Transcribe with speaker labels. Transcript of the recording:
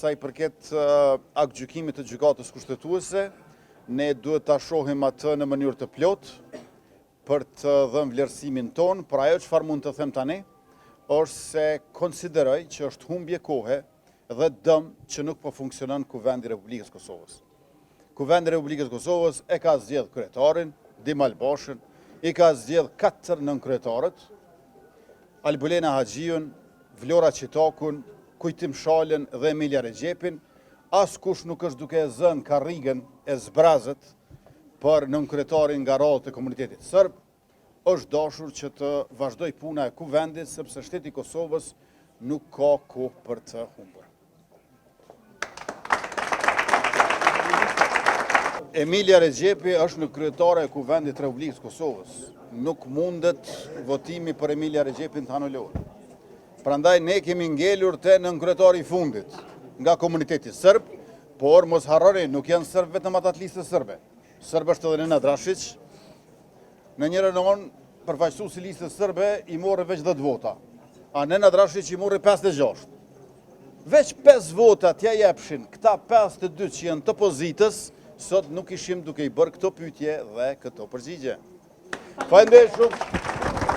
Speaker 1: sa i përket aktgjykimit të gjykatës kushtetuese, ne duhet ta shohim atë në mënyrë të plotë për të dhënë vlerësimin ton, por ajo çfarë mund të them tani është se konsideroj që është humbje kohe dhe dëm që nuk po funksionon Kuvendi i Republikës Kosovës. Kuvendi i Republikës Kosovës e ka zgjedh kryetarin, Dim Albashën, i ka zgjedh 4 nënkretarët, Albulena Haxhiun, Vlora Qitakun, Kujtim Shalën dhe Emilia Regjepin, askush nuk është duke zënë karrigën e zbrazët për nënkryetarin nga radhët e komunitetit sërb, është dashur që të vazhdoj puna e kuvendit, sepse shteti i Kosovës nuk ka kohë për të humbur. Emilia Regjepi është nënkryetare e kuvendit të Republikës Kosovës. Nuk mundet votimi për Emilia Regjepin të anulohet. Prandaj ne kemi ngelur te nënkryetari i fundit nga komuniteti sërb, por mos harroni, nuk janë sërb vetëm ata të listës sërbe. Sërb është edhe Nenad Rashić. Në një renon, përfaqësuesi i listës sërbe i morri veç 10 vota, a Nenad Rashić i morri 56. Veç 5 vota t'ja jepshin këta 52 që janë të opozitës, sot nuk ishim duke i bërë këto pyetje dhe këto përgjigje. Faleminderit shumë.